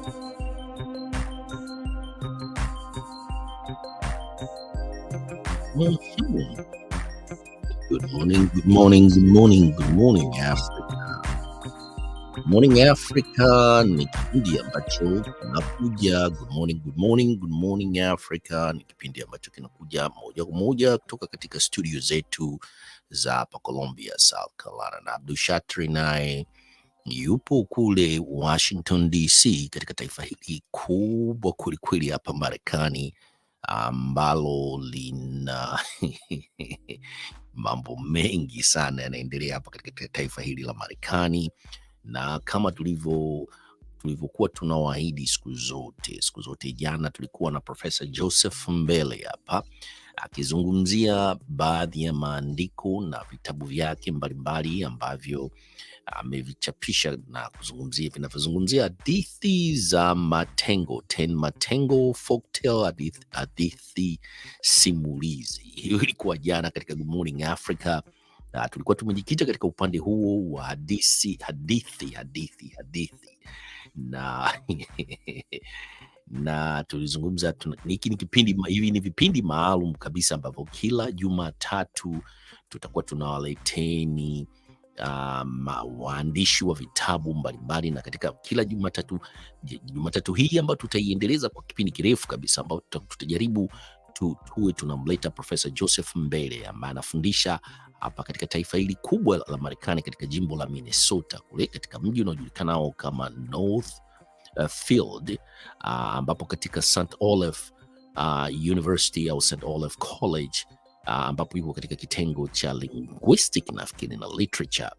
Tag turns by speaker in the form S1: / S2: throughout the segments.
S1: Mhm. Good morning, good morning, good morning, good morning Africa. Good morning Africa ni kipindi ambacho kinakuja. Good morning, good morning, good morning Africa ni kipindi ambacho kinakuja moja kwa moja kutoka katika studio zetu za hapa Columbia, South Carolina, na Abdul Shatri naye yupo kule Washington DC, katika taifa hili kubwa kwelikweli hapa Marekani, ambalo lina mambo mengi sana yanaendelea hapa katika taifa hili la Marekani, na kama tulivyokuwa tunawaahidi siku zote, jana tulikuwa na Profesa Joseph Mbele hapa akizungumzia baadhi ya maandiko na vitabu vyake mbalimbali ambavyo amevichapisha na vinavyozungumzia hadithi za matengo, 10 matengo folktale, hadithi simulizi. Hiyo ilikuwa jana katika Good Morning Africa. Tulikuwa tumejikita katika upande huo wa hadithi na na tulizungumza hivi ni vipindi maalum kabisa ambavyo kila Jumatatu tutakuwa tunawaleteni waandishi wa vitabu mbalimbali, na katika kila Jumatatu hii ambayo tutaiendeleza kwa kipindi kirefu kabisa, ambao tutajaribu tuwe tunamleta Profesa Joseph Mbele ambaye anafundisha hapa katika taifa hili kubwa la Marekani, katika jimbo la Minnesota, kule katika mji unaojulikana kama Field, ambapo katika St. Olaf University au St. Olaf College, ambapo yuko katika kitengo cha linguistic nafikiri na literature.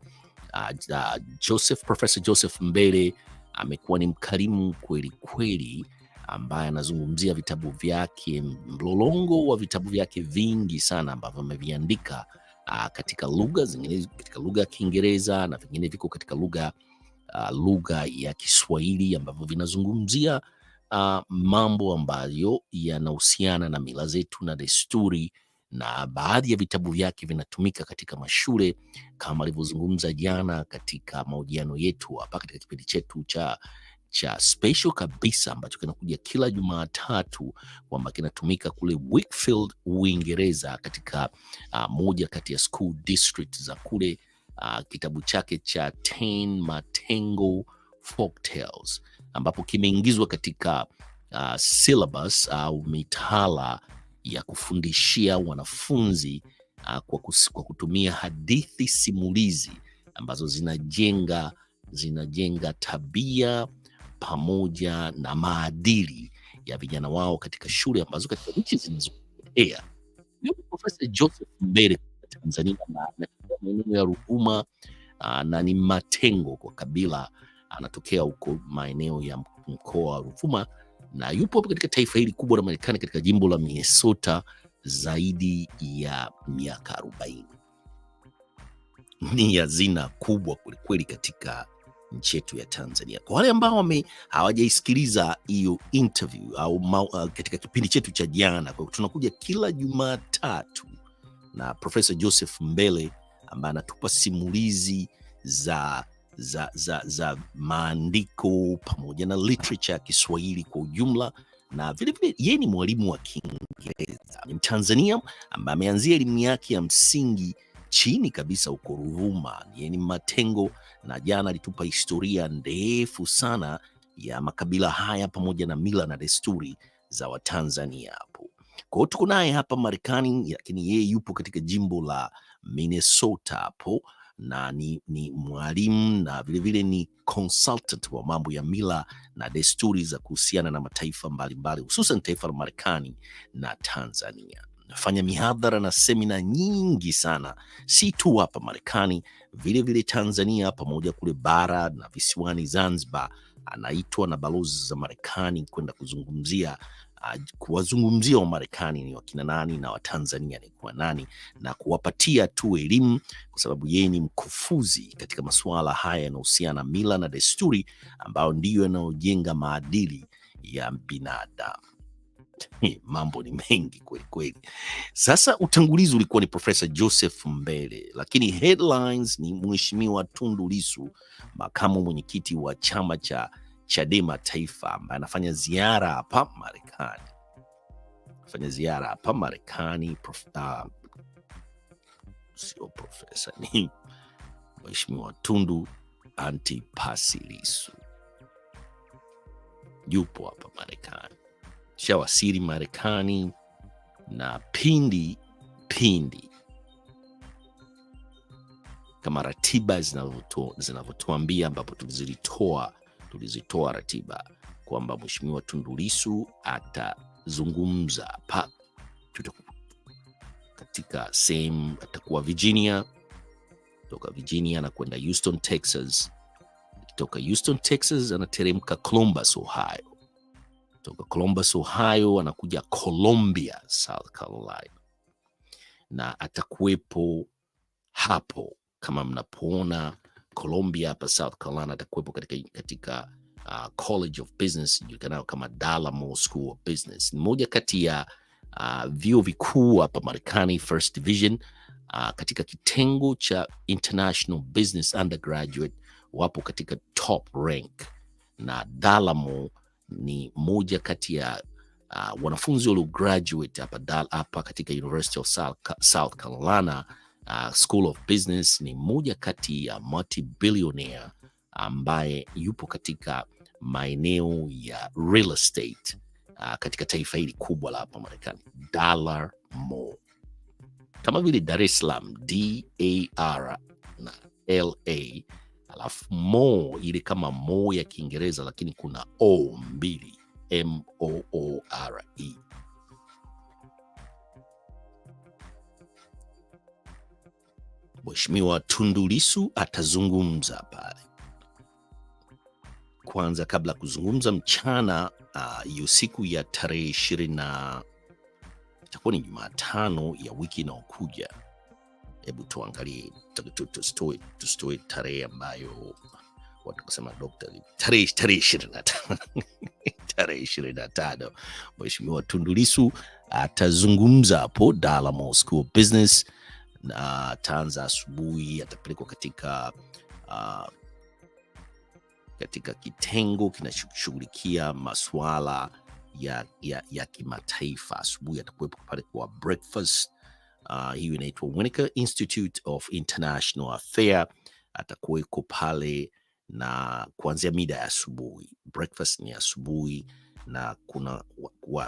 S1: Professor Joseph Mbele amekuwa ni mkarimu kweli kweli, ambaye anazungumzia vitabu vyake, mlolongo wa vitabu vyake vingi sana ambavyo ameviandika katika lugha zingine, katika lugha ya Kiingereza na vingine viko katika lugha ya Kiswahili, ambavyo vinazungumzia mambo ambayo yanahusiana na mila zetu na desturi, na baadhi ya vitabu vyake vinatumika katika mashule, kama alivyozungumza jana katika mahojiano yetu hapa katika kipindi chetu cha special kabisa ambacho kinakuja kila Jumatatu, kwamba kinatumika kule Wakefield, Uingereza, katika moja kati ya school district za kule. Kitabu chake cha 10 Matengo Folktales, ambapo kimeingizwa katika syllabus au mitaala ya kufundishia wanafunzi kwa kutumia hadithi simulizi ambazo zinajenga tabia pamoja na maadili ya vijana wao katika shule ambazo katika nchi zinazoendelea. Profesa Joseph Mbele Tanzania na maeneo ya Ruvuma, na ni Matengo kwa kabila, anatokea huko maeneo ya mkoa wa Ruvuma, na yupo katika taifa hili kubwa la Marekani katika jimbo la Minnesota zaidi ya miaka 40. Ni hazina kubwa kwelikweli katika nchi yetu ya Tanzania. Kwa wale ambao hawajaisikiliza hiyo interview au katika kipindi chetu cha jana, kwa tunakuja kila Jumatatu na Profesa Joseph Mbele ambaye anatupa simulizi za maandiko pamoja na literature ya Kiswahili kwa ujumla, na vilevile yeye ni mwalimu wa Kiingereza. Ni Mtanzania ambaye ameanzia elimu yake ya msingi chini kabisa huko Ruvuma. Yeye ni Matengo, na jana alitupa historia ndefu sana ya makabila haya pamoja na mila na desturi za Watanzania hapo. Kwa hiyo tuko naye hapa Marekani, lakini yeye yupo katika jimbo la Minnesota hapo, na ni mwalimu na vilevile ni consultant wa mambo ya mila na desturi za kuhusiana na mataifa mbalimbali, hususan taifa la Marekani na Tanzania. Nafanya mihadhara na semina nyingi sana, si tu hapa Marekani, vilevile Tanzania pamoja kule bara na visiwani Zanzibar. Anaitwa na balozi za Marekani kwenda kuwazungumzia wa Marekani ni wakina nani na wa Tanzania ni kwa nani, na kuwapatia tu elimu, kwa sababu yeye ni mkufuzi katika masuala haya yanayohusiana na mila na desturi, ambayo ndiyo yanayojenga maadili ya binadamu. Mambo ni mengi kweli kweli. Sasa utangulizi ulikuwa ni Profesa Joseph Mbele, lakini headlines ni Mheshimiwa Tundu Lissu, makamu mwenyekiti wa chama cha Chadema Taifa ambaye anafanya ziara hapa Marekani. Sio profesa, ni Mheshimiwa Tundu Antipasi Lissu yupo hapa Marekani, shawasili Marekani, na pindi kama ratiba zinavyotuambia, ambapo tulizitoa ratiba kwamba Mheshimiwa Tundu Lissu atazungumza hapa katika sehemu, atakuwa Virginia, kutoka Virginia na kwenda Houston, Texas. Kutoka Houston, Texas anateremka Columbus, Ohio. Kutoka Columbus, Ohio anakuja Columbia, South Carolina, na atakuwepo hapo kama mnapoona Columbia hapa South Carolina. Atakuwepo katika College of Business julikanayo kama Dalamo School of Business. Ni moja kati ya vyuo vikuu hapa Marekani, First Division, katika kitengo cha International Business Undergraduate wapo katika top rank, na Dalamo ni moja kati ya wanafunzi walio graduate hapa katika University of South Carolina School of Business. Ni moja kati ya multi-billionaire ambaye yupo katika maeneo ya real estate katika taifa hili kubwa la hapa Marekani, Dalamo. Kama vile Dar es Salaam, DAR na LA, alafu Mo ile kama Mo ya Kiingereza, lakini kuna O mbili, MOORE. Mheshimiwa Tundu Lissu atazungumza pale. Kwanza, kabla kuzungumza mchana, hiyo siku ya tarehe 20, itakuwa ni Jumatano ya wiki inayokuja. Hebu tuangalie, tusitoe tarehe ambayo watu kusema tarehe 25 tarehe 25 Mheshimiwa Tundu Lissu atazungumza hapo Dalamo School of Business, na ataanza asubuhi. Atapelekwa katika kitengo kinachoshughulikia masuala ya kimataifa. Asubuhi atakuwepo pale kwa breakfast. Hiyo inaitwa Winnica Institute of International Affairs. Atakuweko pale na kuanzia mida ya asubuhi. Breakfast ni asubuhi, na kuna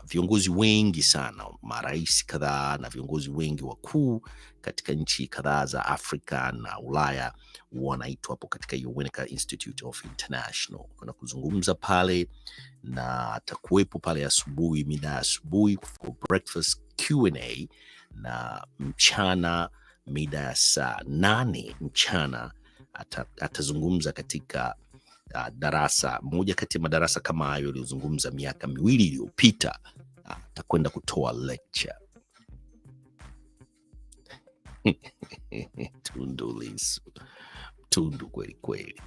S1: viongozi wengi sana, marais kadhaa na viongozi wengi wakuu katika nchi kadhaa za Afrika na Ulaya wanaitwa hapo katika hiyo Winnica Institute of International kuna kuzungumza pale, na atakuwepo pale asubuhi, mida ya asubuhi for breakfast Q&A, na mchana mida ya saa 8 mchana atazungumza katika darasa moja kati ya madarasa kama hayo aliyozungumza miaka 2 iliyopita. Atakwenda kutoa lecture. Tundu Lissu, Tundu kweli kweli.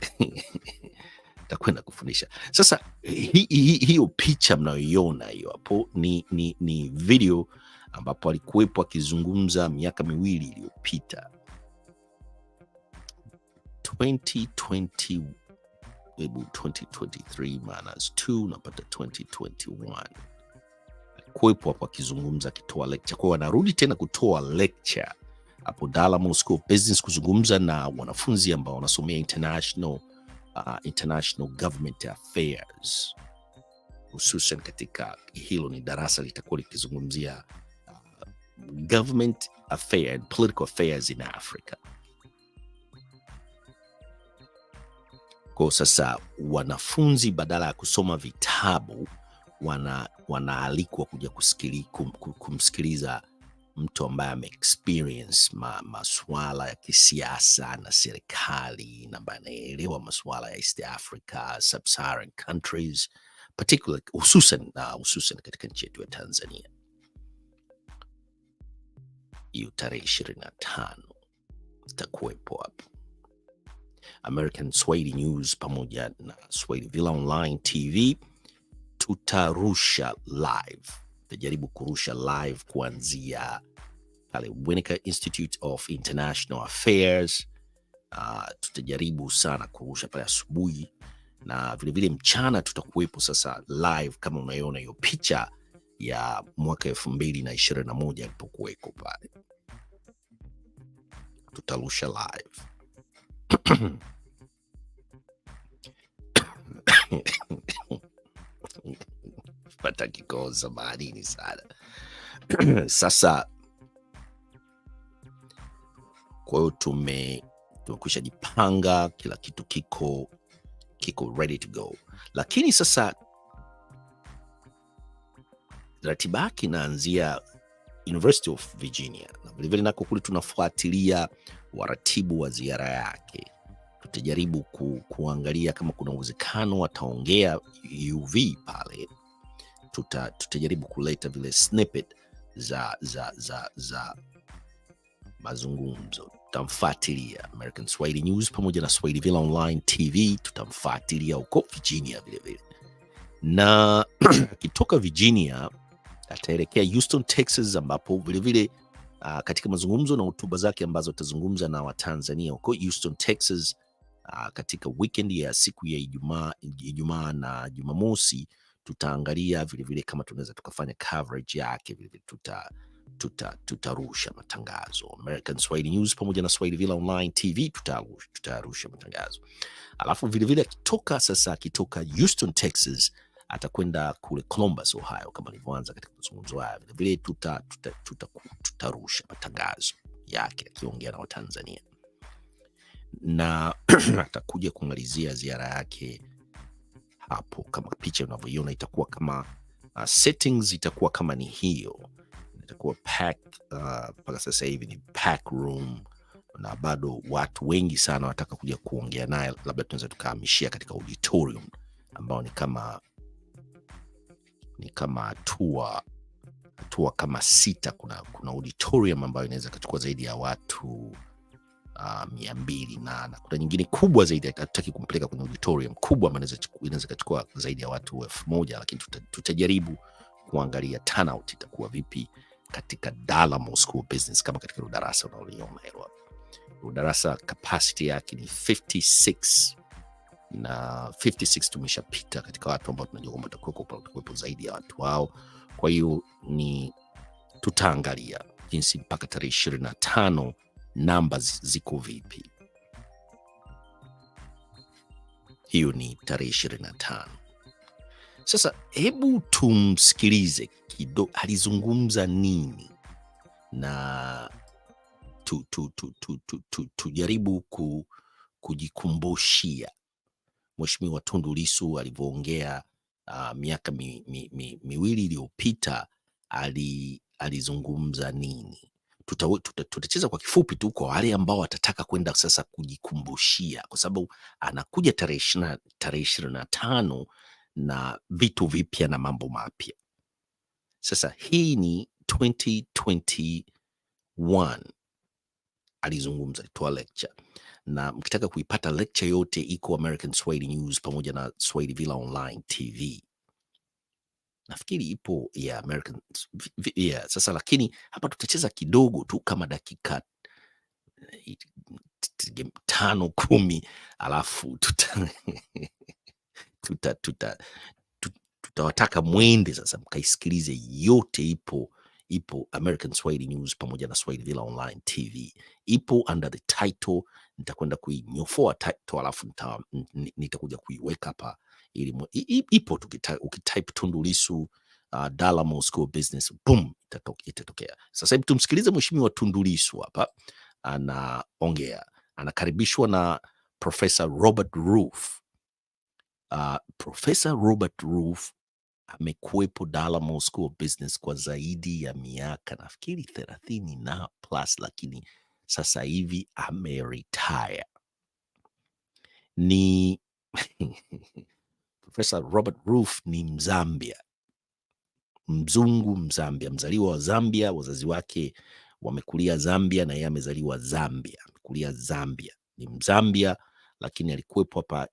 S1: Atakwenda kufundisha. Sasa hiyo picha mnayoiona hiyo hapo ni video ambapo alikuwepo akizungumza miaka 2 iliyopita, 2020, 2023 minus 2 napata 2021. Alikuwepo hapo akizungumza, akitoa lecture. Kwa hiyo anarudi tena kutoa lecture hapo Dalamo School of Business, kuzungumza na wanafunzi ambao wanasomea international government affairs, hususan katika hilo ni darasa litakuwa likizungumzia government affairs and political affairs in Africa. Kwa sasa wanafunzi badala ya kusoma vitabu wanaalikwa kuja kumsikiliza mtu ambaye ame-experience masuala ya kisiasa na serikali, na ambaye anaelewa masuala ya East Africa, Sub-Saharan countries, particularly hususan katika nchi yetu ya Tanzania. Hiyo tarehe 25 itakuwepo hapo. American Swahili News pamoja na Swahili Villa Online TV tutarusha live. Tutajaribu kurusha live kuanzia pale Winnica Institute of International Affairs. Tutajaribu sana kurusha pale asubuhi, na vilevile mchana tutakuwepo sasa live, kama unaiona hiyo picha ya mwaka 2021 alipokuweko pale, tutarusha live. Pata kikoza baharini sana. Sasa kwa hiyo tumekwisha jipanga, kila kitu kiko ready to go, lakini sasa ratiba yake inaanzia University of Virginia, na vilevile nako kule tunafuatilia waratibu wa ziara yake. Tutajaribu kuangalia kama kuna uwezekano ataongea UV pale. Tutajaribu kuleta vile snippet za mazungumzo. Tutamfuatilia American Swahili News pamoja na Swahili Villa Online TV, tutamfuatilia huko Virginia vilevile, na akitoka Virginia ataelekea Houston, Texas, ambapo vilevile katika mazungumzo na hotuba zake ambazo atazungumza na Watanzania huko Houston, Texas, katika weekend ya siku ya Ijumaa na Jumamosi, tutaangalia vilevile kama tunaweza tukafanya coverage yake, vilevile tutarusha matangazo. American Swahili News pamoja na Swahili Villa Online TV tutarusha matangazo. Alafu vilevile akitoka Houston, Texas, atakwenda kule Columbus, Ohio, kama nilivyoanza katika mazungumzo haya. Vilevile tutarusha matangazo yake akiongea na Watanzania, na atakuja kumalizia ziara yake hapo. Kama picha unavyoiona itakuwa kama settings itakuwa kama ni hiyo, itakuwa mpaka sasa hivi ni pack room, na bado watu wengi sana wataka kuja kuongea naye. Labda tunaweza tukahamishia katika auditorium ambao ni kama hatua kama 6. Kuna auditorium ambayo inaweza kuchukua zaidi ya watu 200, na kuna nyingine kubwa zaidi. Hatutaki kumpeleka kwenye auditorium kubwa ambayo inaweza kuchukua zaidi ya watu 1000, lakini tutajaribu kuangalia turnout itakuwa vipi katika Dalamo School of Business, kama katika darasa unaoliona hilo. Darasa capacity yake ni 56, na 56 tumeshapita katika watu ambao tunajua kwamba tutakuwepo zaidi ya watu wao. Kwa hiyo tutaangalia jinsi mpaka tarehe 25 namba ziko vipi. Hiyo ni tarehe 25. Sasa hebu tumsikilize kidogo alizungumza nini, na tujaribu kujikumbushia Mheshimiwa Tundu Lissu alivyoongea miaka miwili iliyopita, alizungumza nini. Tutacheza kwa kifupi tu kwa wale ambao watataka kwenda sasa kujikumbushia, kwa sababu anakuja tarehe 25 na vitu vipya na mambo mapya. Sasa hii ni 2021 alizungumza, alitoa lecture, na mkitaka kuipata lecture yote iko American Swahili News pamoja na Swahili Villa Online TV. Nafikiri ipo ya American sasa, lakini hapa tutacheza kidogo tu kama dakika 5-10, alafu tutawataka mwende sasa mkaisikilize yote. Ipo American Swahili News pamoja na Swahili Villa Online TV, ipo under the title. Nitakwenda kuinyofoa title, alafu nitakuja kuiweka hapa ili ipo. Ukitype Tundu Lissu Dalamo School of Business, boom, itatokea. Sasa hebu tumsikilize Mheshimiwa Tundu Lissu hapa anaongea. Anakaribishwa na Professor Robert Roof. Professor Robert Roof amekuwepo Dalamo School of Business kwa zaidi ya miaka nafikiri 30 na plus, lakini sasa hivi ameretire. Ni Professor Robert Roof ni Mzambia, mzungu Mzambia, mzaliwa wa Zambia. Wazazi wake wamekulia Zambia na yeye amezaliwa Zambia, amekulia Zambia. Ni Mzambia, lakini alikuwepo hapa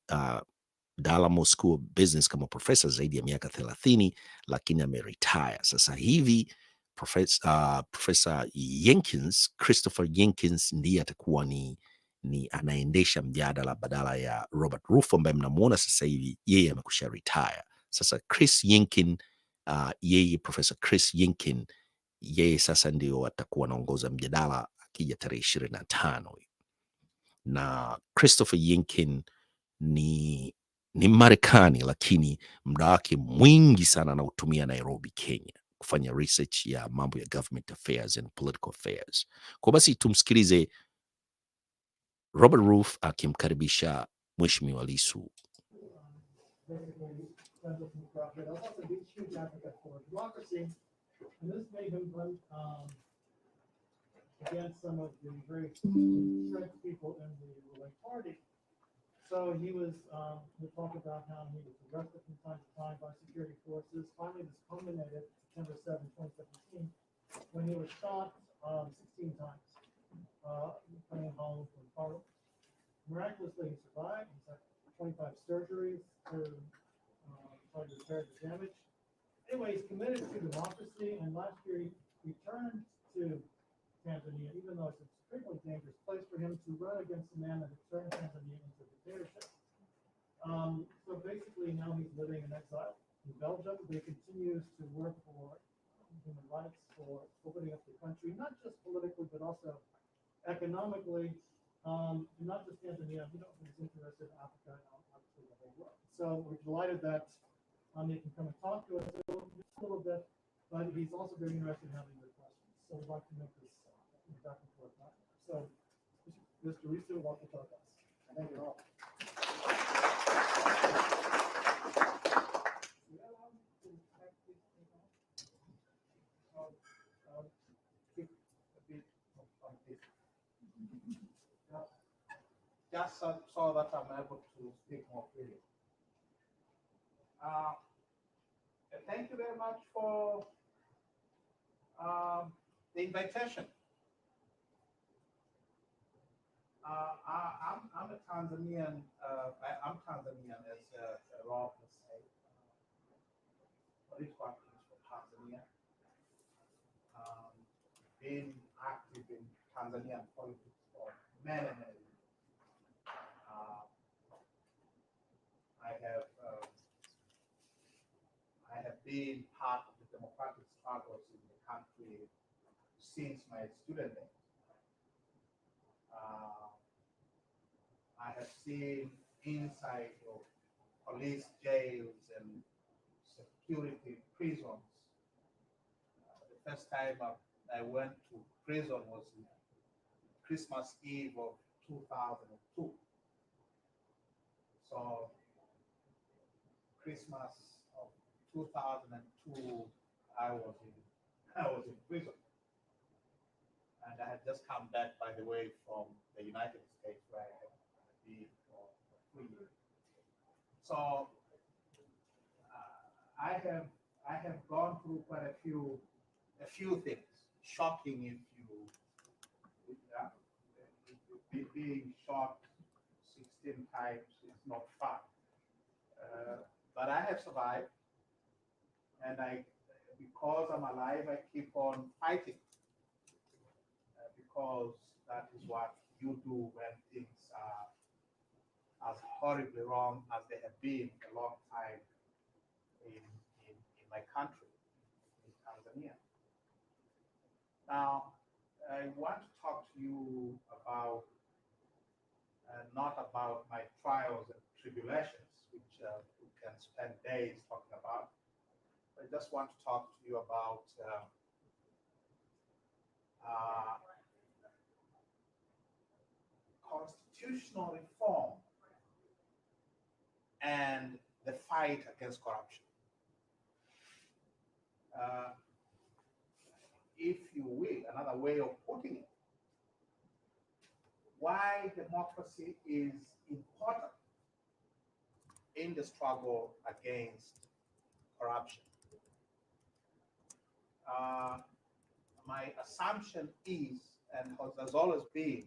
S1: Dalamo School of Business kama professor zaidi ya miaka 30, lakini ameretire sasa hivi. Professor Jenkins, Christopher Jenkins, ndiye atakuwa ni ni anaendesha mjadala badala ya Robert Rufo ambaye mnamuona sasa hivi yeye amekusha retire. Sasa Chris Yinkin, yeye Profesa Chris Yinkin, yeye sasa ndio atakuwa anaongoza mjadala akija tarehe 25, na Christopher Yinkin ni Marekani, lakini muda wake mwingi sana anautumia Nairobi, Kenya, kufanya research ya mambo ya government affairs and political affairs. Kwa basi tumsikilize Robert Roof akimkaribisha Mheshimiwa Lissu.
S2: Against some of the very entrenched people in the ruling party. So he was, we talked about how he was arrested from time to time by security forces. Finally, this culminated September 7, 2017, when he was shot 16 times, coming home from Parliament. Miraculously, he survived. He's had 25 surgeries to try to repair the damage. Anyway, he's committed to democracy, and last year he returned to Tanzania, even though it's an extremely dangerous place for him to run against a man that had turned Tanzania into a dictatorship. So basically now he's living in exile in Belgium, but he continues to work for human rights, for opening up the country, not just politically, but also economically, not just Tanzania, he's interested in Africa and obviously the whole world. So we're delighted that he can come and talk to us a little bit, but he's also very interested in having your questions. So we'd like to make this back and forth. So, Mr. Lissu, welcome to us. Thank you all.
S3: Just so that I'm able to speak more freely. Thank you very much for the invitation. I'm a Tanzanian. I'm Tanzanian, as Rob has said. Political activist for Tanzania. Been active in Tanzanian politics for many years. I have been part of the democratic struggles in the country since my student days. I have seen inside of police jails and security prisons. The first time I went to prison was Christmas Eve of 2002. So Christmas of 2002, I was in prison. And I had just come back, by the way, from the United States, where I had been for 3 years. So I have gone through quite a few things. Shocking if being shot 16 times is not fun. But I have survived, and because I'm alive, I keep on fighting. Because that is what you do when things are as horribly wrong as they have been a long time in my country, in Tanzania. Now, I want to talk to you about, not about my trials and tribulations, which we can spend days talking about. I just want to talk to you about constitutional reform and the fight against corruption. If you will, another way of putting it, why democracy is important in the struggle against corruption. My assumption is, and has always been,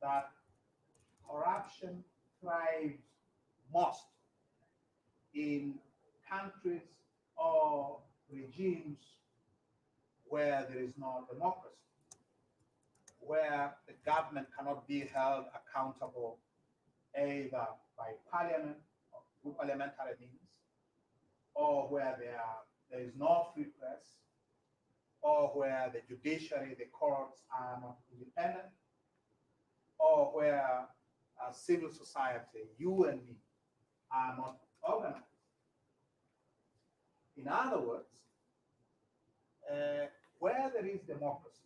S3: that corruption thrives most in countries or regimes where there is no democracy. where the government cannot be held accountable either by parliament or through parliamentary means, or where there is no free press, or where the judiciary, the courts are not independent, or where civil society, you and me, are not organized. In other words, where there is democracy,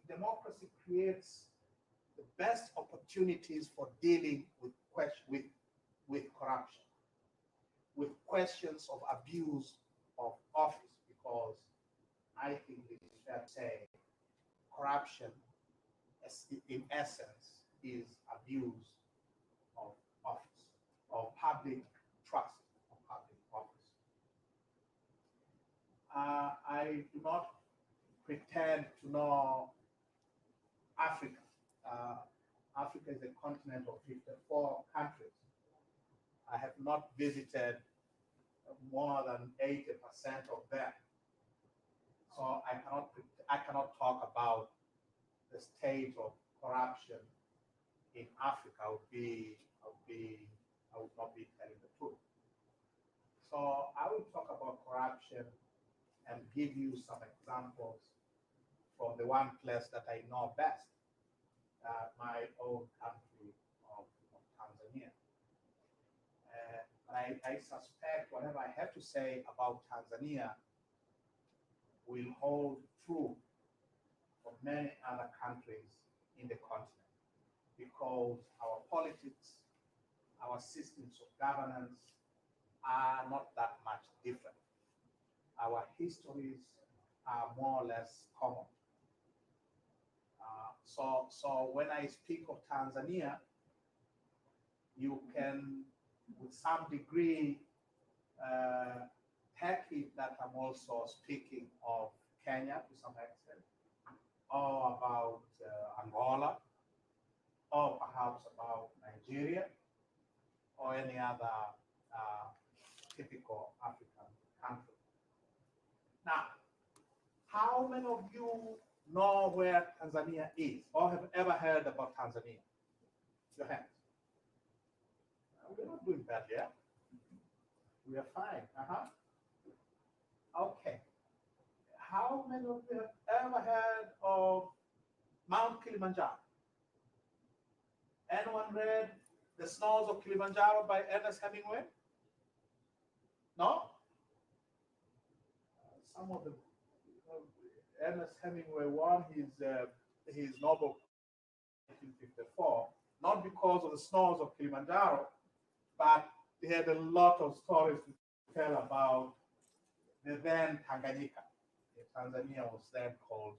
S3: democracy creates the best opportunities for dealing with corruption, with questions of abuse of office, because I think it is fair to say corruption, in essence, is abuse of office, of public trust, of public office. I do not pretend to know Africa. Africa is a continent of 54 countries. I have not visited more than 80% of them. So I cannot talk about the state of corruption in Africa. I would not be telling the truth. So I will talk about corruption and give you some examples from the one place that I know best, my own country of Tanzania. I suspect whatever I have to say about Tanzania will hold true for many other countries in the continent, because our politics, our systems of governance are not that much different. Our histories are more or less common. So when I speak of Tanzania, you can, with some degree, take it that I'm also speaking of Kenya to some extent, or about Angola, or perhaps about Nigeria, or any other typical African country. Now, how many of you know where Tanzania is, or have ever heard about Tanzania? Your hands. We're not doing bad, yeah? We are fine. Okay. How many of you have ever heard of Mount Kilimanjaro? Anyone read The Snows of Kilimanjaro by Ernest Hemingway? No? Some of the Ernest Hemingway won his Nobel in 1954, not because of the snows of Kilimanjaro, but he had a lot of stories to tell about the then Tanganyika. Tanzania was then called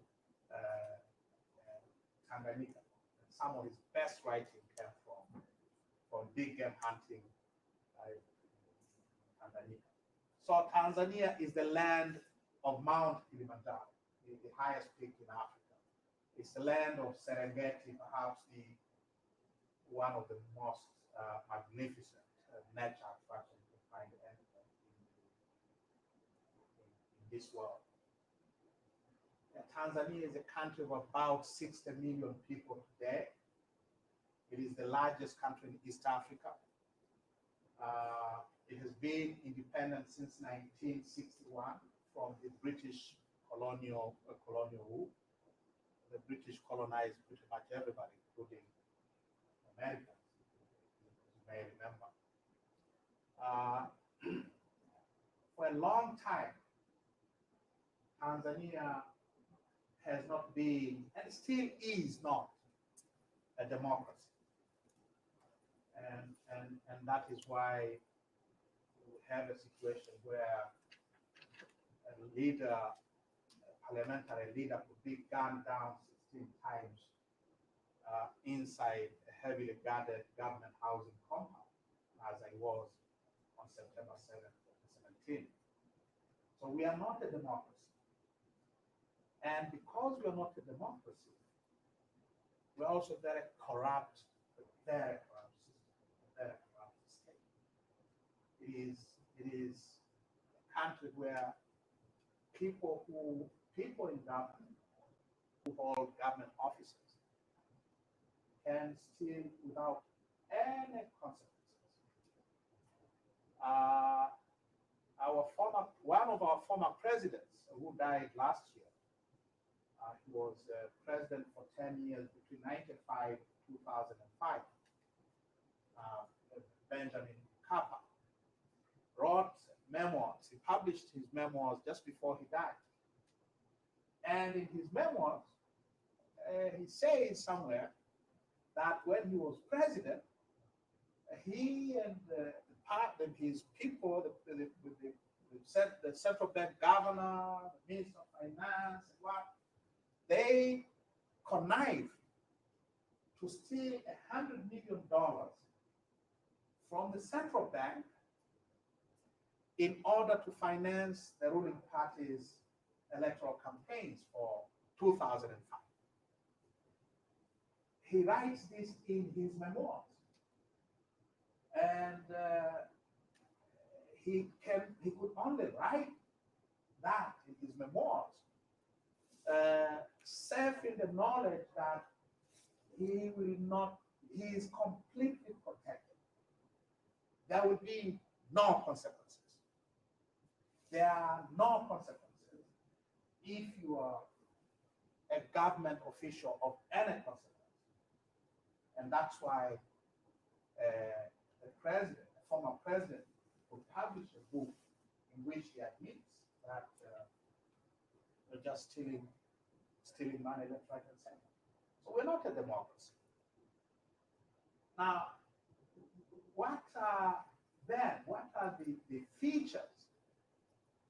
S3: Tanganyika. And some of his best writing came from big game hunting Tanganyika. So Tanzania is the land of Mount Kilimanjaro, the highest peak in Africa. It's the land of Serengeti, perhaps one of the most magnificent nature attractions you can find anywhere in this world. Tanzania is a country of about 60 million people today. It is the largest country in East Africa. It has been independent since 1961 from the British colonial rule. The British colonized pretty much everybody, including Americans, as you may remember. For a long time, Tanzania has not been, and still is not, a democracy. And that is why we have a situation where a parliamentary leader could be gunned down 16 times inside a heavily guarded government housing compound, as I was on September 7th, 2017. So we are not a democracy. And because we are not a democracy, we're also very corrupt, very corrupt system, very corrupt state. It It is a country where people in government who hold government offices can steal without any consequences. One of our former presidents who died last year, he was president for 10 years between 1995 and 2005. Benjamin Kappa wrote memoirs. He published his memoirs just before he died. And in his memoirs, he says somewhere that when he was president, he and his people, the central bank governor, the minister of finance, they connived to steal $100 million from the central bank in order to finance the ruling party's electoral campaigns for 2005. He writes this in his memoirs. And he could only write that in his memoirs, safe in the knowledge that he is completely protected. There will be no consequences. There are no consequences if you are a government official of any consequence. And that's why the former president, would publish a book in which he admits that they're just stealing money left, right, and center. So we're not a democracy. Now, what are the features?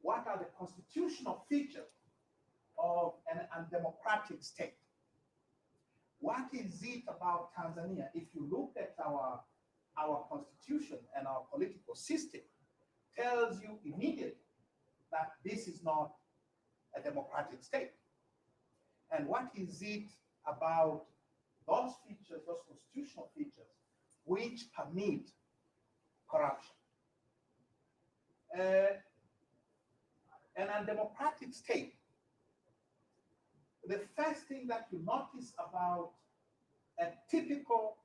S3: What are the constitutional features of an undemocratic state? What is it about Tanzania? If you look at our constitution and our political system, tells you immediately that this is not a democratic state. And what is it about those features, those constitutional features, which permit corruption? An undemocratic state, the first thing that you notice about a typical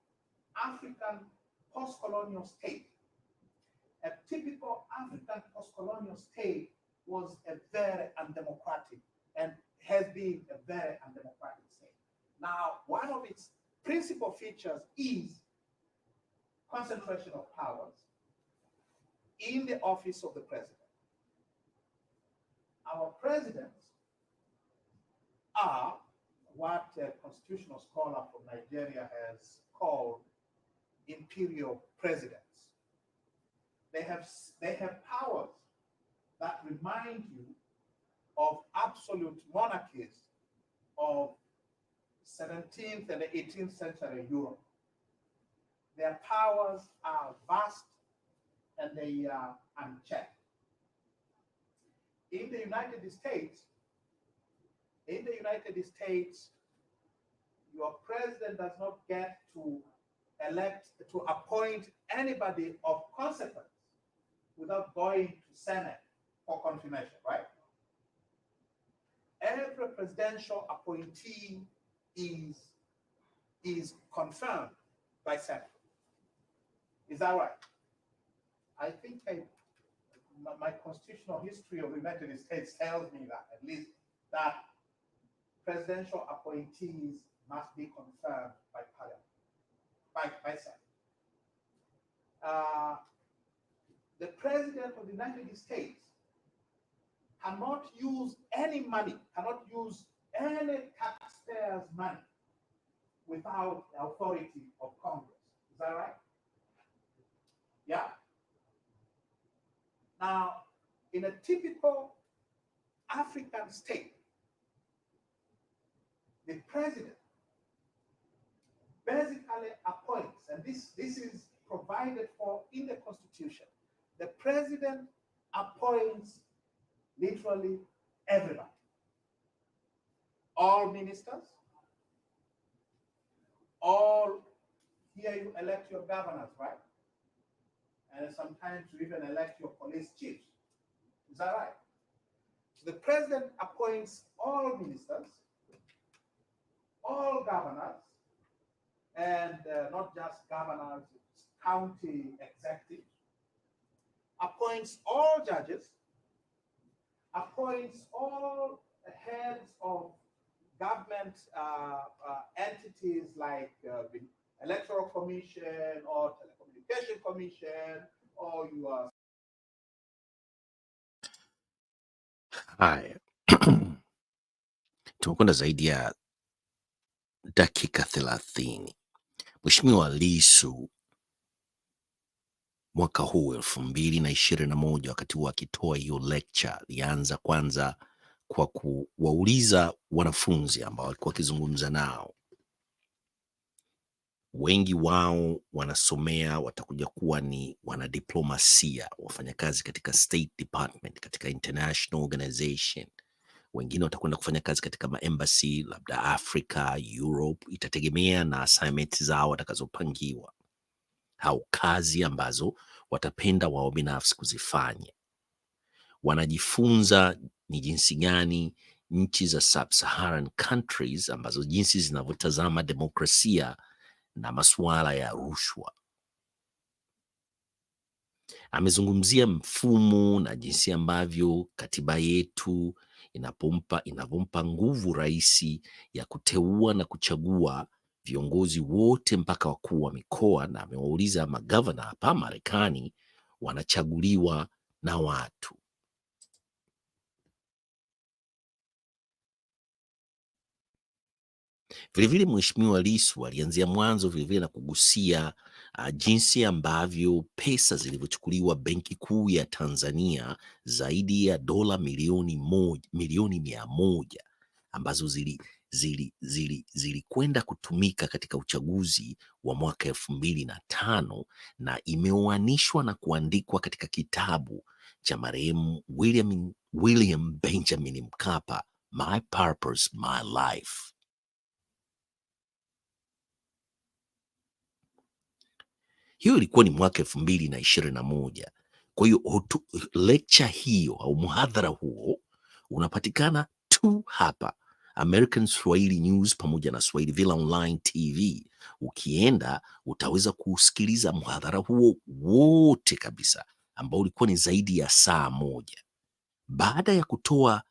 S3: African post-colonial state, a typical African post-colonial state was a very undemocratic and has been a very undemocratic state. Now, one of its principal features is concentration of powers in the office of the president. Our presidents are what a constitutional scholar from Nigeria has called imperial presidents. They have powers that remind you of absolute monarchies of 17th and 18th century Europe. Their powers are vast and they are unchecked. In the United States, your president does not get to appoint anybody of consequence without going to Senate for confirmation, right? Every presidential appointee is confirmed by Senate. Is that right? I think my constitutional history of the United States tells me that, at least, that presidential appointees must be confirmed by Parliament, by Senate. The President of the United States cannot use any money, cannot use any taxpayer's money without the authority of Congress. Is that right? Yeah. Now, in a typical African state, the president basically appoints, and this is provided for in the Constitution. The president appoints literally everybody. All ministers, all, here you elect your governors, right? and sometimes you even elect your police chiefs. Is that right? So the president appoints all ministers, all governors, and not just governors, county executives, appoints all judges, appoints all heads of government entities like the Electoral Commission or Telecommunication Commission or your.
S1: Haya, tumekwenda zaidi ya dakika 30. Mheshimiwa Lissu mwaka huu 2021 wakati huo akitoa hiyo lecture alianza kwanza kwa kuwauliza wanafunzi ambao walikuwa wakizungumza nao. Wengi wao wanasomea, watakuja kuwa ni wanadiplomasia, wafanyakazi katika State Department, katika international organization. Wengine watakwenda kufanya kazi katika maembassy, labda Africa, Europe, itategemea na assignments zao watakazopangiwa au kazi ambazo watapenda wao binafsi kuzifanya. Wanajifunza ni jinsi gani nchi za sub-Saharan countries ambazo jinsi zinavyotazama demokrasia na masuala ya rushwa. Amezungumzia mfumo na jinsi ambavyo katiba yetu inavyompa nguvu rais ya kuteua na kuchagua viongozi wote mpaka wakuu wa mikoa, na amewauliza magavana hapa Marekani wanachaguliwa na watu. Vilevile Mheshimiwa Lissu alianzia mwanzo vilevile na kugusia jinsi ambavyo pesa zilivyochukuliwa Benki Kuu ya Tanzania, zaidi ya dola milioni 100 ambazo zilikwenda kutumika katika uchaguzi wa mwaka 2005 na imeoanishwa na kuandikwa katika kitabu cha marehemu William Benjamin Mkapa, My Purpose, My Life. Hiyo ilikuwa ni mwaka 2021. Kwa hiyo lecture hiyo au muhadhara huo unapatikana tu hapa American Swahili News pamoja na Swahili Villa Online TV. Ukienda utaweza kusikiliza muhadhara huo wote kabisa ambao ulikuwa ni zaidi ya saa moja. Baada ya kutoa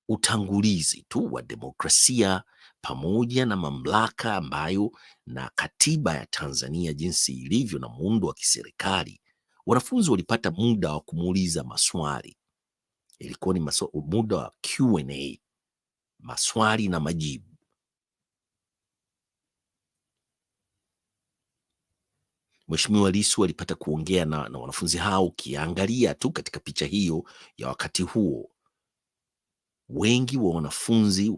S1: utangulizi tu wa demokrasia pamoja na mamlaka ambayo na katiba ya Tanzania jinsi ilivyo na muundo wa kiserikali, wanafunzi walipata muda wa kumuuliza maswali. Ilikuwa ni muda wa Q&A, maswali na majibu. Mheshimiwa Lissu alipata kuongea na wanafunzi hao. Ukiangalia tu katika picha hiyo ya wakati huo, wengi wa wanafunzi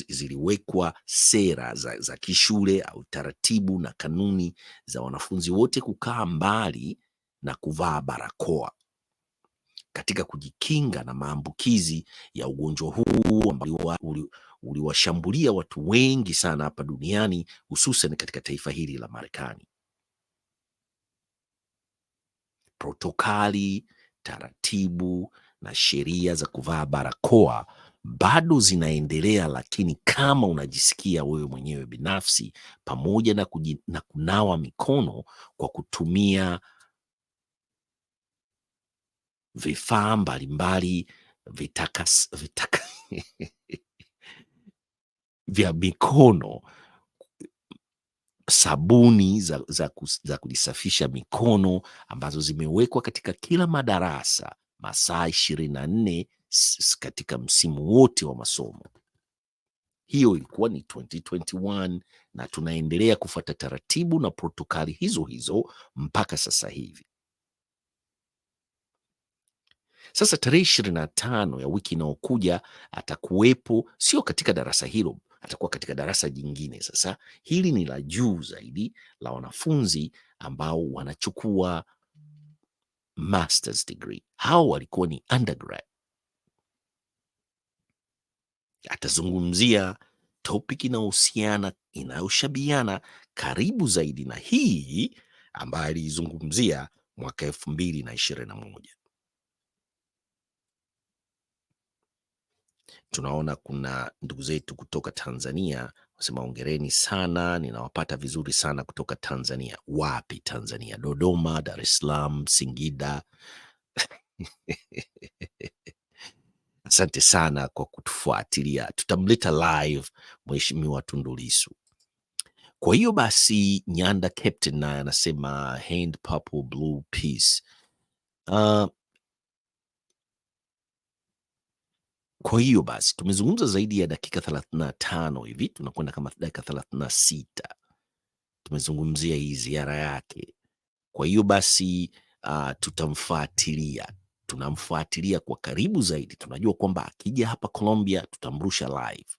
S1: ziliwekwa sera za kishule au taratibu na kanuni za wanafunzi wote kukaa mbali na kuvaa barakoa katika kujikinga na maambukizi ya ugonjwa huu ambao uliwashambulia watu wengi sana hapa duniani, hususan katika taifa hili la Marekani. Protokali, taratibu na sheria za kuvaa barakoa bado zinaendelea, lakini kama unajisikia wewe mwenyewe binafsi, pamoja na kunawa mikono kwa kutumia vifaa mbalimbali vya mikono, sabuni za kujisafisha mikono ambazo zimewekwa katika kila madarasa masaa 24 katika msimu wote wa masomo. Hiyo ilikuwa ni 2021 na tunaendelea kufuata taratibu na protokali hizo hizo mpaka sasa hivi. Sasa tarehe 25 ya wiki inayokuja atakuwepo, sio katika darasa hilo, atakuwa katika darasa jingine. Sasa hili ni la juu zaidi la wanafunzi ambao wanachukua masters degree. Hao walikuwa ni undergrad. Atazungumzia topic inayoshabiana karibu zaidi na hii ambayo alizungumzia mwaka 2021. Tunaona kuna ndugu zetu kutoka Tanzania wasema hongereni sana, ninawapata vizuri sana kutoka Tanzania. Wapi Tanzania? Dodoma, Dar es Salaam, Singida. Asante sana kwa kutufuatilia. Tutamleta live Mheshimiwa Tundu Lissu. Kwa hiyo basi, Nyanda Captain naye anasema hand purple blue peace. Kwa hiyo basi tumezungumza zaidi ya dakika 35 hivi, tunakwenda kama dakika 36. Tumezungumzia hii ziara yake. Kwa hiyo basi tutamfuatilia, tunamfuatilia kwa karibu zaidi. Tunajua kwamba akija hapa Colombia tutamrusha live,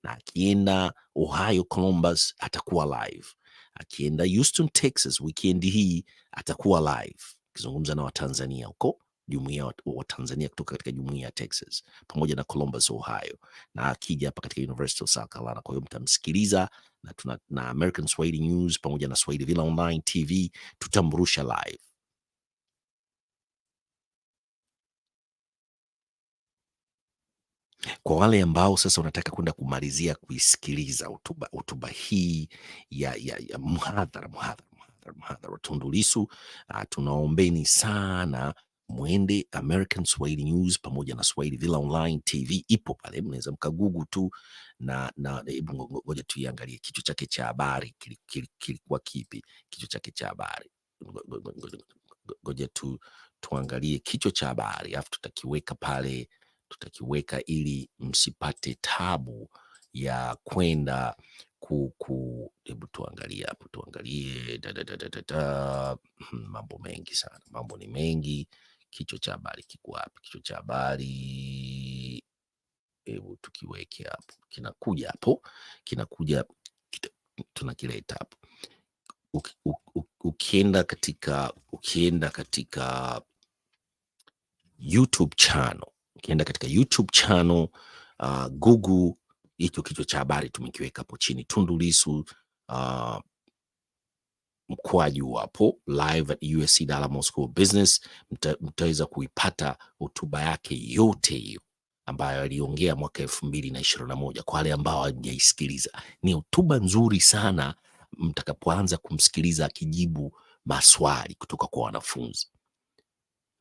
S1: na akienda Ohio Columbus atakuwa live, akienda Houston Texas weekend hii atakuwa live akizungumza na Watanzania huko, jumuiya wa Tanzania kutoka katika jumuiya ya Texas pamoja na Columbus Ohio, na akija hapa katika University of South Carolina. Kwa hiyo mtamsikiliza na American Swahili News pamoja na Swahili Villa Online TV tutamrusha live. Kwa wale ambao sasa wanataka kwenda kumalizia kuisikiliza hotuba hii ya mhadhara wa Tundu Lissu, tunaombeni sana mwende American Swahili News pamoja na Swahili Villa Online TV, ipo pale, mnaweza mkagugu tu na hebu ngoja tuiangalie kichwa chake cha habari kilikuwa kipi. Kichwa chake cha habari, ngoja tuangalie kichwa cha habari, alafu tutakiweka pale, tutakiweka ili msipate tabu ya kwenda hebu tuangalie hapo, tuangalie mambo mengi sana, mambo ni mengi. Kichwa cha habari kiko wapi? Kichwa cha habari, hebu tukiweke hapo, kinakuja hapo, tunakileta hapo. Ukienda katika YouTube channel, Google hicho kichwa cha habari tumekiweka hapo chini, Tundu Lissu mkwaju hapo live at USC Dalamo School of Business. Mtaweza kuipata hotuba yake yote hiyo ambayo aliongea mwaka 2021. Kwa wale ambao hawajaisikiliza, ni hotuba nzuri sana mtakapoanza kumsikiliza akijibu maswali kutoka kwa wanafunzi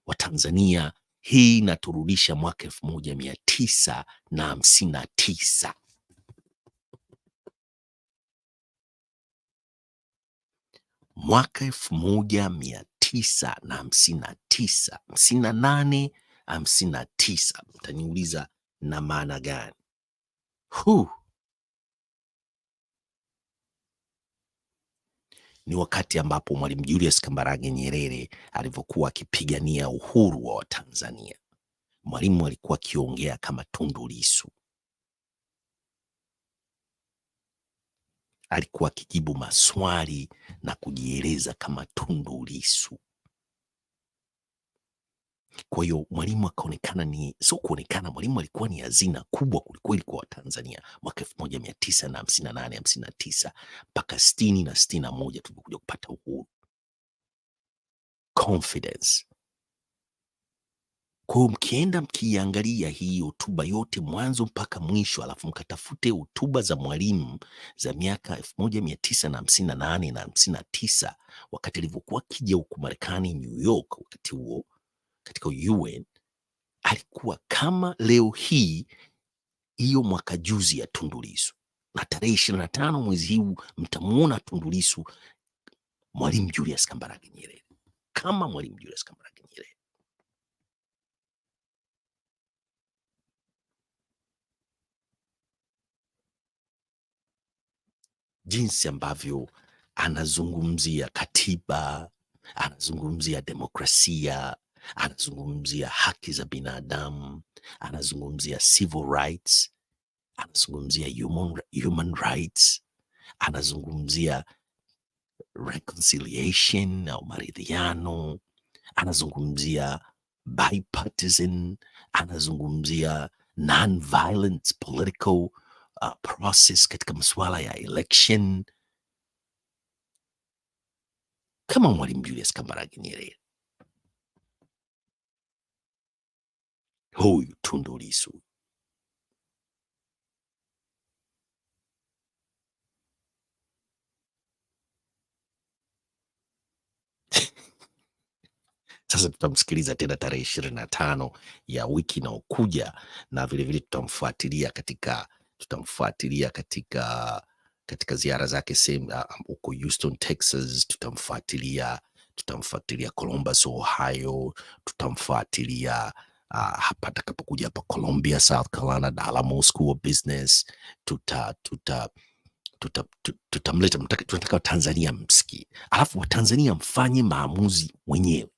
S1: wa Tanzania. Hii inaturudisha mwaka 1959. Mwaka 1959, 58, 59. Mtaniuliza na maana gani? Ni wakati ambapo Mwalimu Julius Kambarage Nyerere alivyokuwa akipigania uhuru wa Watanzania. Mwalimu alikuwa akiongea kama Tundu Lissu, alikuwa akijibu maswali na kujieleza kama Tundu Lissu. Kwa hiyo Mwalimu akaonekana sio kuonekana, Mwalimu alikuwa ni hazina kubwa kwelikweli kwa Watanzania mwaka 1958, 59 mpaka 60 na 61 tulikuja kupata uhuru. Confidence. Kwa hiyo mkienda mkiangalia hii hotuba yote mwanzo mpaka mwisho, alafu mkatafute hotuba za Mwalimu za miaka 1958 na 59 wakati alivyokuwa akija huku Marekani, New York, wakati huo katika UN, alikuwa kama leo hii hiyo mwaka juzi ya Tundu Lissu, na tarehe 25 mwezi huu mtamuona Tundu Lissu Mwalimu Julius Kambarage Nyerere, kama Mwalimu Julius Kambarage Nyerere. Jinsi ambavyo anazungumzia katiba, anazungumzia demokrasia, anazungumzia haki za binadamu, anazungumzia civil rights, anazungumzia human rights, anazungumzia reconciliation au maridhiano, anazungumzia bipartisan, anazungumzia non-violent political process katika masuala ya election, kama Mwalimu Julius Kambarage Nyerere. huyu Tundu Lissu. Sasa tutamsikiliza tena tarehe 25 ya wiki inayokuja, na vilevile tutamfuatilia katika ziara zake sehemu huko Houston, Texas. Tutamfuatilia Columbus, Ohio. Tutamfuatilia hapa atakapokuja hapa Columbia, South Carolina, Alamo School of Business. Tutamleta, tunataka Watanzania msikie, alafu Watanzania mfanye maamuzi wenyewe.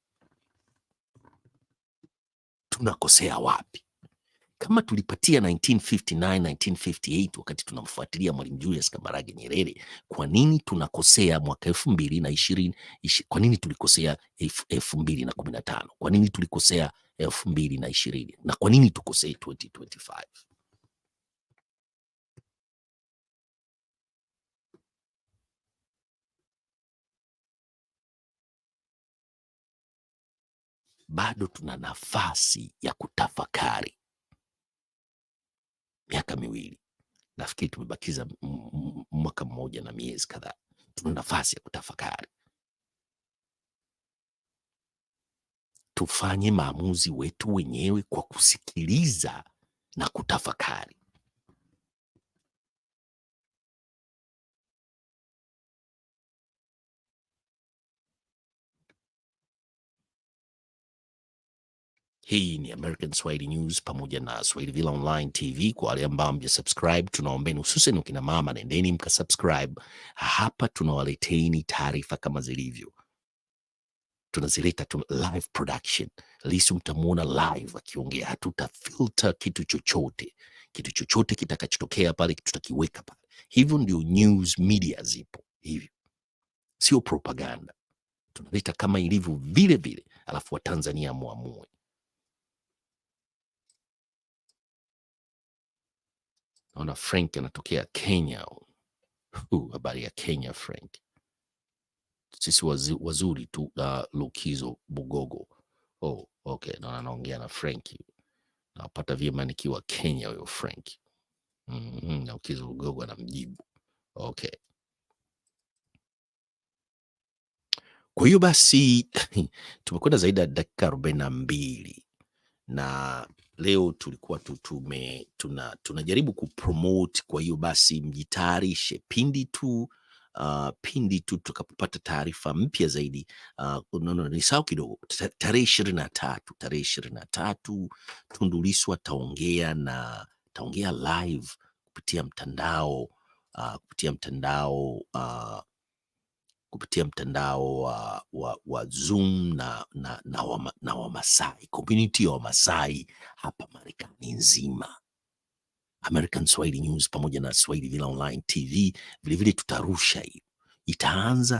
S1: Tunakosea wapi? Kama tulipatia 1959, 1958 wakati tunamfuatilia Mwalimu Julius Kambarage Nyerere, kwa nini tunakosea mwaka 2020? Kwa nini tulikosea 2015? Kwa nini tulikosea 2020? Na kwa nini tukosee 2025? Bado tuna nafasi ya kutafakari. Miaka miwili, nafikiri tumebakiza mwaka mmoja na miezi kadhaa. Tuna nafasi ya kutafakari, tufanye maamuzi wetu wenyewe kwa kusikiliza na kutafakari. Hii ni American Swahili News pamoja na Swahili Villa Online TV. Kwa wale ambao mjasubscribe, tunaombeni hususan ukina mama, nendeni mkasubscribe. Hapa tunawaleteni taarifa kama zilivyo, tunazileta live production. Lissu mtamuona live akiongea, hatuta filter kitu chochote. Kitu chochote kitakachotokea pale tutakiweka pale. Hivyo ndio news media zipo hivyo, sio propaganda. Tunaleta kama ilivyo vile vile, alafu Watanzania muamue. Naona Frank anatokea Kenya. Habari ya Kenya Frank. Sisi wazuri tu. Lukizo Bugogo. Oh, okay. Naona anaongea na Frank. Napata vyema nikiwa Kenya huyo Frank. Na Lukizo Bugogo anamjibu. Okay. Kwa hiyo basi tumekwenda zaidi ya dakika 42 na leo tulikuwa tunajaribu kupromote. Kwa hiyo basi mjitayarishe pindi tu tukapopata taarifa mpya zaidi. Ni sawa kidogo, tarehe 23 Tundu Lissu ataongea live kupitia mtandao wa Zoom na Wamasai, community ya Wamasai hapa Marekani nzima. American Swahili News pamoja na Swahili Villa Online TV vilevile tutarusha hiyo. Itaanza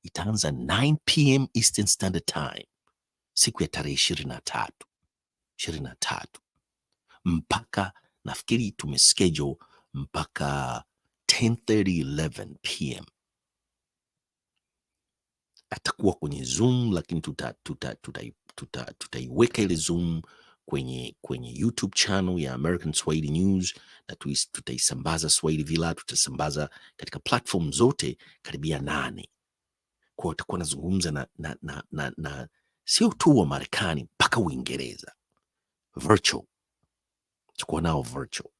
S1: 9 PM Eastern Standard Time siku ya tarehe 23 mpaka nafikiri tumeschedule mpaka 10:30, 11 PM atakuwa kwenye Zoom, lakini tutaiweka ile Zoom kwenye YouTube channel ya American Swahili News, na tutaisambaza Swahili Villa, tutasambaza katika platform zote karibia 8. Kwa hiyo tutakuwa nazungumza na sio tu wa Marekani mpaka Uingereza virtual, tutakuwa nao virtual.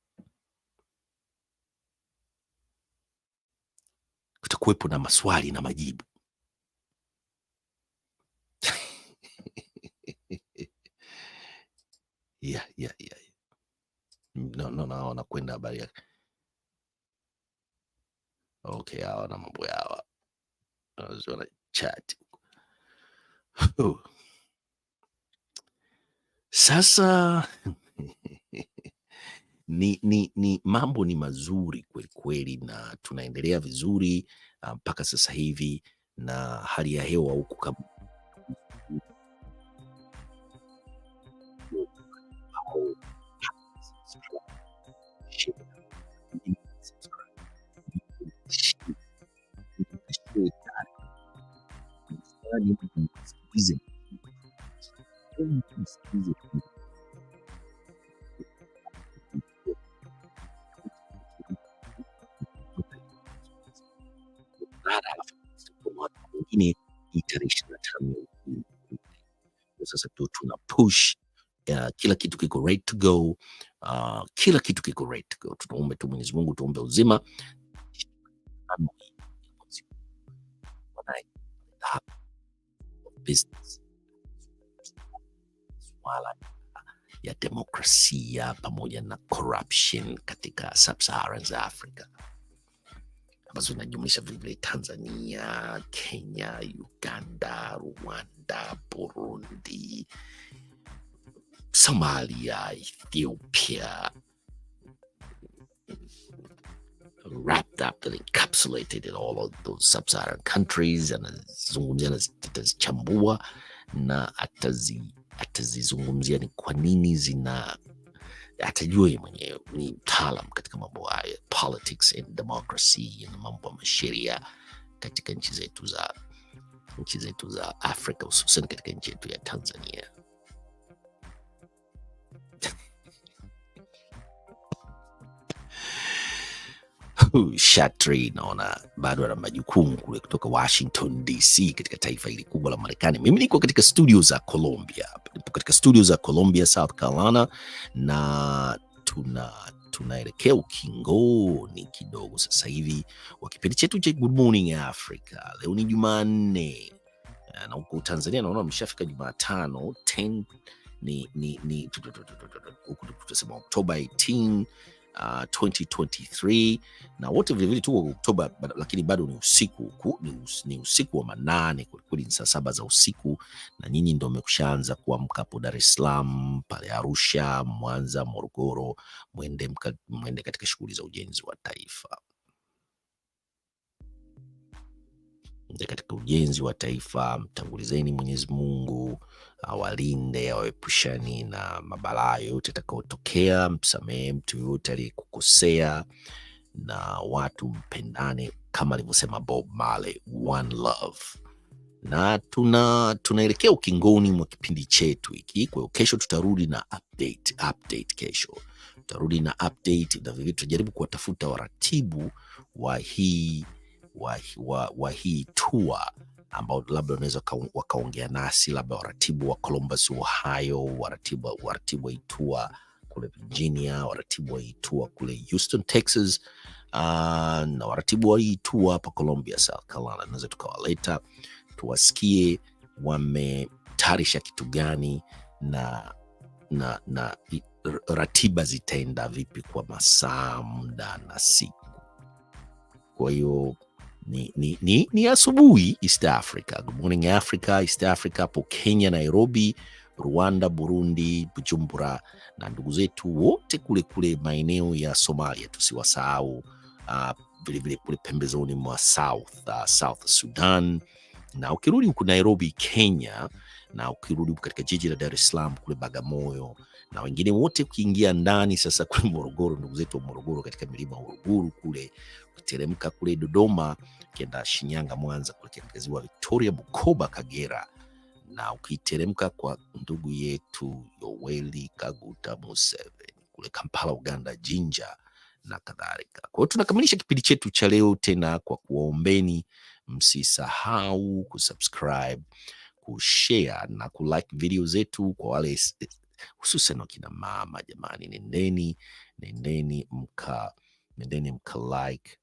S1: Kutakuwepo na maswali na majibu. Yeah. No, wanakwenda habari ya okay, hawa na mambo yawa wana chat. Sasa ni mambo ni mazuri kweli kweli, na tunaendelea vizuri mpaka sasa hivi, na hali ya hewa huku nyingine hii tarehe 25. Sasa ndio tuna push, kila kitu kiko ready to go, kila kitu kiko ready to go. Tunaombe tu Mwenyezi Mungu, tuombe uzima business, swala ya demokrasia pamoja na corruption katika sub-Saharan Africa ambazo zinajumuisha vile Tanzania, Kenya, Uganda, Rwanda, Burundi, Somalia, Ethiopia, wrapped up and encapsulated in all of those sub-Saharan countries. Anazungumzia na atazichambua na atazizungumzia ni kwa nini atajua yeye mwenyewe, ni mtaalam katika mambo haya, politics and democracy na mambo ya sheria katika nchi zetu za Afrika, hususan katika nchi yetu ya Tanzania. Shatri naona bado ana majukumu kule kutoka Washington DC katika taifa hili kubwa la Marekani. Mimi niko katika studio za Columbia. Nipo katika studio za Columbia, South Carolina, na tunaelekea ukingoni kidogo sasa hivi wa kipindi chetu cha Good Morning Africa. Leo ni Jumanne na huko Tanzania naona mshafika Jumatano 10 ni tutasema October 18, 2023, na wote vile vile tuko Oktoba, lakini bado ni usiku ni usiku wa manane kweli, ni saa 7 za usiku, na nyinyi ndio mmekushaanza kuamka hapo Dar es Salaam, pale Arusha, Mwanza, Morogoro, mwende katika shughuli za ujenzi wa taifa. Katika ujenzi wa taifa, mtangulizeni Mwenyezi Mungu awalinde, awaepushani na mabalaa yote yatakayotokea, msamehe mtu yote aliyekukosea, na watu mpendane kama alivyosema Bob Marley, one love. Na tunaelekea ukingoni mwa kipindi chetu hiki. Kwa hiyo kesho tutarudi na update kesho. Tutarudi na update, na vile tutajaribu kuwatafuta waratibu wa hii tour ambao labda wanaweza wakaongea nasi, labda waratibu wa Columbus, Ohio, waratibu wa tour kule Virginia, waratibu wa tour kule Houston, Texas, na waratibu wa tour hapa Columbia, South Carolina. Naweza tukawaleta tuwasikie wametayarisha kitu gani na ratiba zitaenda vipi kwa masaa, muda na siku. Kwa hiyo ni asubuhi East Africa. Good Morning Africa, East Africa, hapo Kenya, Nairobi, Rwanda, Burundi, Bujumbura, na ndugu zetu wote kule maeneo ya Somalia tusiwasahau, vile kule pembezoni mwa South Sudan, na ukirudi huku Nairobi, Kenya, na ukirudi katika jiji la Dar es Salaam kule Bagamoyo, na wengine wote ukiingia ndani sasa kule Morogoro, ndugu zetu wa Morogoro katika milima ya Uruguru kule, ukiteremka kule Dodoma, ukienda Shinyanga, Mwanza, kule katika ziwa Victoria, Bukoba, Kagera, na ukiteremka kwa ndugu yetu Yoweri Kaguta Museveni kule Kampala, Uganda, Jinja na kadhalika. Kwa hiyo tunakamilisha kipindi chetu cha leo tena kwa kuwaombeni msisahau kusubscribe, kushare na kulike video zetu. Kwa wale hususan wakina mama, jamani, nendeni mka like,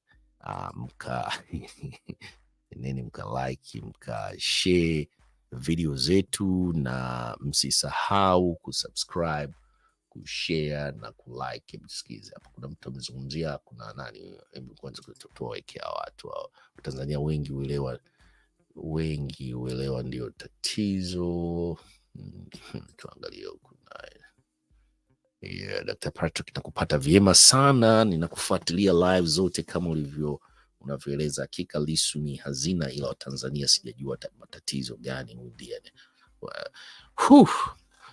S1: nendeni mka like, mka share video zetu, na msisahau kusubscribe, kushare na kulike. Msikize hapo, kuna mtu amezungumzia, kuna nani, hebu kwanza tuwekea watu wa Tanzania wengi uelewa ndio tatizo. Tuangalie huku naye. Dr. Patrick, nakupata vyema sana, ninakufuatilia live zote kama unavyoeleza. Hakika Lissu ni hazina, ila wa Tanzania sijajua matatizo gani ndiye.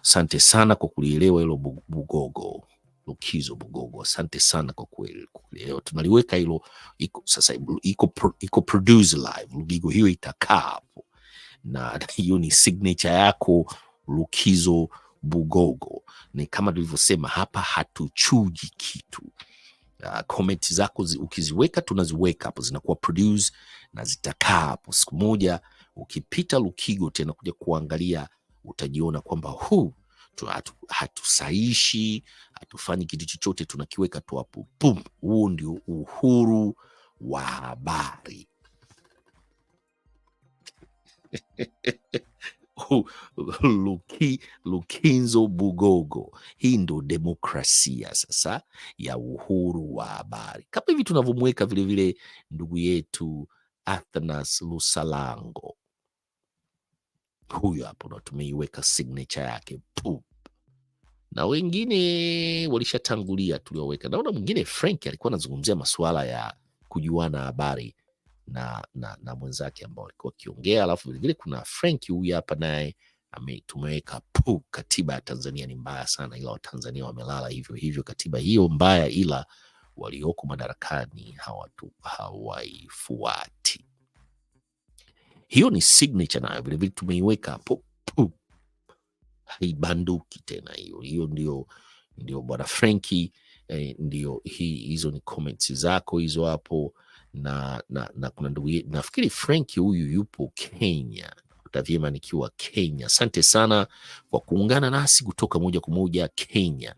S1: Asante sana kwa kulielewa hilo Bugogo, Lukizo Bugogo. Asante sana kwa kulielewa. Tunaliweka hilo, sasa iko produce live. Lugigo hiyo itakaa hapo, na hiyo ni signature yako, Lukizo Bugogo. Ni kama tulivyosema hapa, hatuchuji kitu. Comment zako ukiziweka tunaziweka hapo, zinakuwa produce na zitakaa hapo. Siku moja ukipita Lukigo tena kuja kuangalia, utajiona kwamba hatusaishi, hatufanyi kitu chochote, tunakiweka tu hapo. Pum, huo ndio uhuru wa habari. Lukinzo Bugogo, hii ndo demokrasia sasa ya uhuru wa habari, kama hivi tunavyomweka vilevile ndugu yetu Athanas Lusalango, huyo hapo na tumeiweka signature yake Pup. Na wengine walishatangulia tulioweka. Naona mwingine Frank alikuwa anazungumzia masuala ya kujuana habari na mwenzake ambao alikuwa akiongea, alafu vilevile kuna Frank huyu hapa naye tumeweka katiba ya Tanzania ni mbaya sana, ila Watanzania wamelala hivyo hivyo. Katiba hiyo mbaya, ila walioko madarakani hawaifuati. Hiyo ni signature, nayo vilevile tumeiweka hapo, haibanduki tena. Hiyo ndio bwana Franki. Ndio hizo ni comments zako hizo hapo. Na kuna ndugu nafikiri Franki huyu yupo Kenya, utavyema nikiwa Kenya. Asante sana kwa kuungana nasi kutoka moja kwa moja Kenya.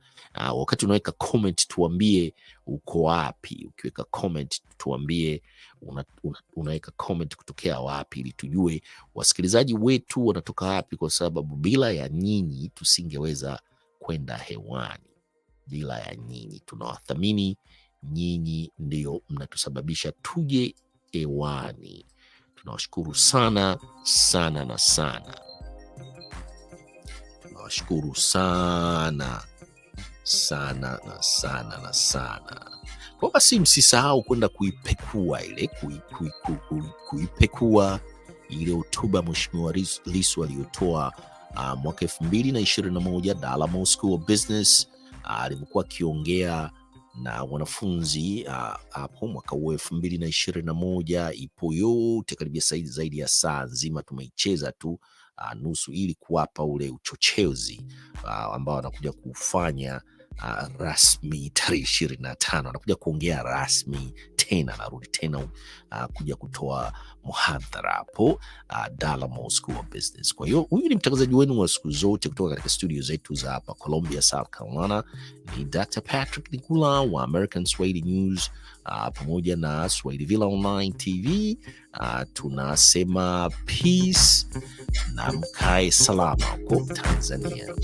S1: Wakati unaweka comment tuambie uko wapi. Ukiweka comment tuambie unaweka comment kutokea wapi, ili tujue wasikilizaji wetu wanatoka wapi, kwa sababu bila ya nyinyi tusingeweza kwenda hewani. Bila ya nyinyi, tunawathamini nyinyi, ndio mnatusababisha tuje hewani. Tunawashukuru sana sana na sana, tunawashukuru sana sana na sana na sana. Kwa basi msisahau kwenda kuipekua ile hotuba Mheshimiwa Lissu aliyotoa mwaka 2021 Dalamo School of Business, alikuwa akiongea na wanafunzi hapo mwaka huu 2021. Ipo yote karibia zaidi ya saa nzima, tumeicheza tu nusu ili kuwapa ule uchochezi ambao anakuja kufanya rasmi tarehe 25. Anakuja kuongea rasmi tena, anarudi tena kuja kutoa muhadhara hapo Dalamo School of Business. Kwa hiyo huyu ni mtangazaji wenu wa siku zote kutoka katika studio zetu za hapa Columbia, South Carolina. Ni Dr. Patrick Nikula wa American Swahili News pamoja na Swahili Villa Online TV. Tunasema peace na mkae salama huko Tanzania.